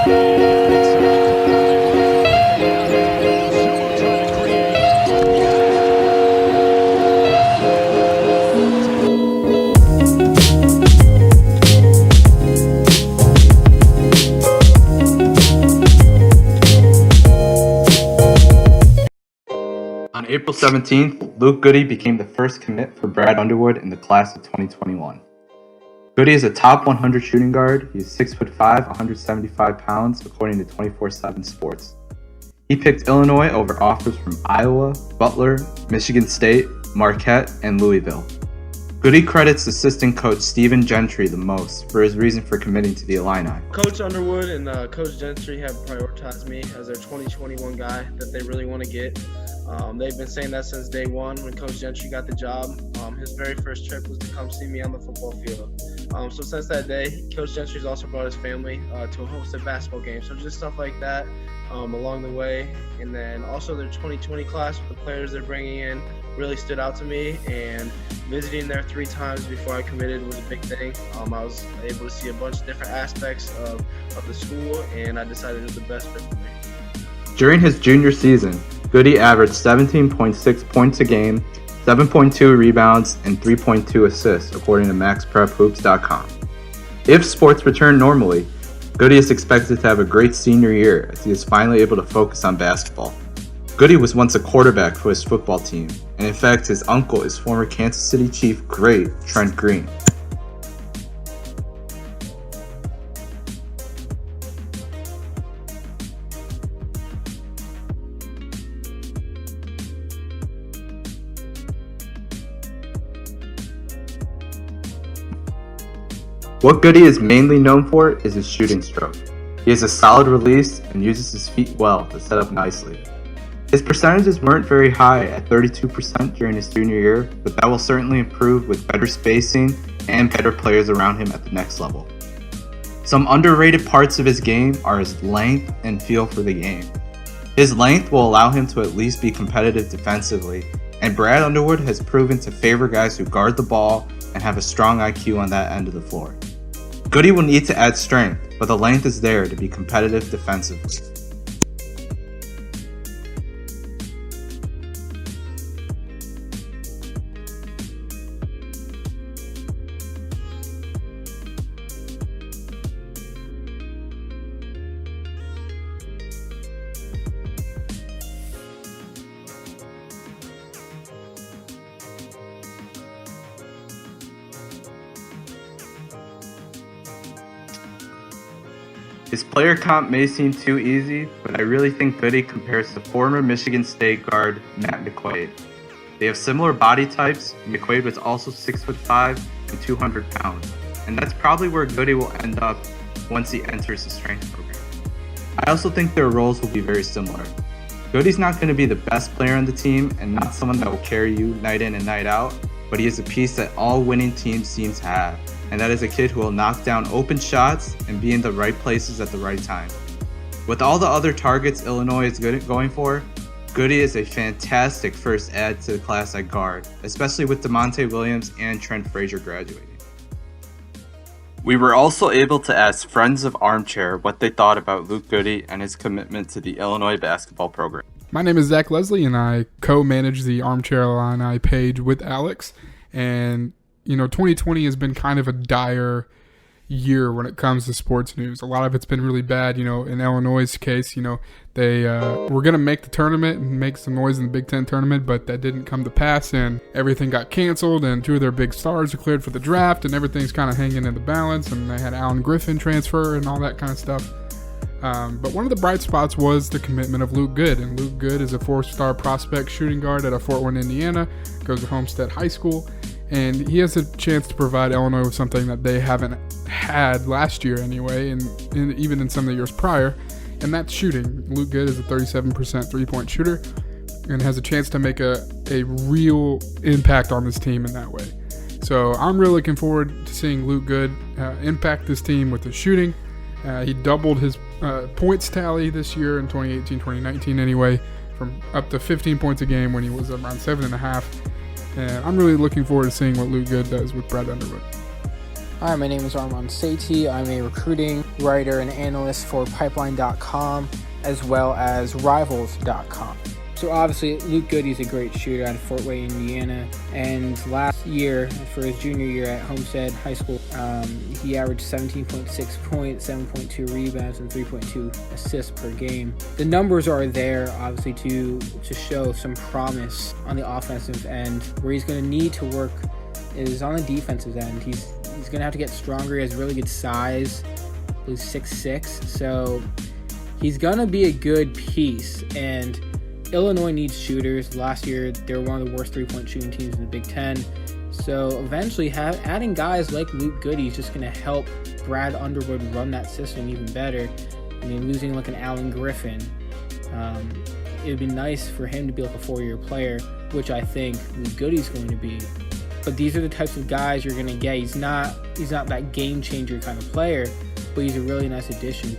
On April 17th, Luke Goode became the first commit for Brad Underwood in the class of 2021. Goode is a top 100 shooting guard. He is 6'5", 175 pounds, according to 24/7 Sports. He picked Illinois over offers from Iowa, Butler, Michigan State, Marquette, and Louisville. Goode credits assistant coach Stephen Gentry the most for his reason for committing to the Illini. Coach Underwood and Coach Gentry have prioritized me as their 2021 guy that they really want to get. They've been saying that since day one when Coach Gentry got the job. His very first trip was to come see me on the football field. So since that day, Coach Gentry's also brought his family to host a basketball game. So just stuff like that along the way. And then also their 2020 class with the players they're bringing in really stood out to me. And visiting there 3 times before I committed was a big thing. I was able to see a bunch of different aspects of the school, and I decided it was the best fit for me. During his junior season, Goode averaged 17.6 points a game, 7.2 rebounds, and 3.2 assists, according to MaxPrepHoops.com. If sports return normally, Goode is expected to have a great senior year as he is finally able to focus on basketball. Goode was once a quarterback for his football team, and in fact his uncle is former Kansas City Chief great Trent Green. What Goode is mainly known for is his shooting stroke. He has a solid release and uses his feet well to set up nicely. His percentages weren't very high at 32% during his junior year, but that will certainly improve with better spacing and better players around him at the next level. Some underrated parts of his game are his length and feel for the game. His length will allow him to at least be competitive defensively, and Brad Underwood has proven to favor guys who guard the ball and have a strong IQ on that end of the floor. Goode will need to add strength, but the length is there to be competitive defensively. His player comp may seem too easy, but I really think Goode compares to former Michigan State guard Matt McQuaid. They have similar body types. McQuaid was also 6'5" and 200 pounds, and that's probably where Goode will end up once he enters the strength program. I also think their roles will be very similar. Goode's not going to be the best player on the team and not someone that will carry you night in and night out, but he is a piece that all winning teams seem to have. And that is a kid who will knock down open shots and be in the right places at the right time. With all the other targets Illinois is going for, Goode is a fantastic first add to the class at guard, especially with DeMonte Williams and Trent Frazier graduating. We were also able to ask friends of Armchair what they thought about Luke Goode and his commitment to the Illinois basketball program. My name is Zach Leslie, and I co-manage the Armchair Illini page with Alex. And 2020 has been kind of a dire year when it comes to sports news. A lot of it's been really bad. In Illinois' case, they were going to make the tournament and make some noise in the Big Ten tournament, but that didn't come to pass, and everything got canceled, and 2 of their big stars declared for the draft, and everything's kind of hanging in the balance, and they had Alan Griffin transfer and all that kind of stuff. But one of the bright spots was the commitment of Luke Goode, and Luke Goode is a 4-star prospect shooting guard at Fort Wayne, Indiana, goes to Homestead High School. And he has a chance to provide Illinois with something that they haven't had last year anyway, and even in some of the years prior, and that's shooting. Luke Goode is a 37% three-point shooter and has a chance to make a real impact on this team in that way. So I'm really looking forward to seeing Luke Goode impact this team with his shooting. He doubled his points tally this year in 2018-2019 anyway, from up to 15 points a game when he was around 7.5. And I'm really looking forward to seeing what Luke Goode does with Brad Underwood. Hi, my name is Aarman Sethi. I'm a recruiting writer and analyst for pypeline.com as well as rivals.com. So obviously, Luke Goode is a great shooter out of Fort Wayne, Indiana. And last year, for his junior year at Homestead High School, he averaged 17.6 points, 7.2 rebounds, and 3.2 assists per game. The numbers are there, obviously, to show some promise on the offensive end. Where he's going to need to work is on the defensive end. He's going to have to get stronger. He has really good size. He's 6'6", so he's going to be a good piece. And Illinois needs shooters. Last year, they were one of the worst three-point shooting teams in the Big Ten. So eventually, adding guys like Luke Goode is just going to help Brad Underwood run that system even better. I mean, losing like an Allen Griffin, it would be nice for him to be like a 4-year player, which I think Luke Goode is going to be. But these are the types of guys you're going to get. He's not that game changer kind of player, but he's a really nice addition to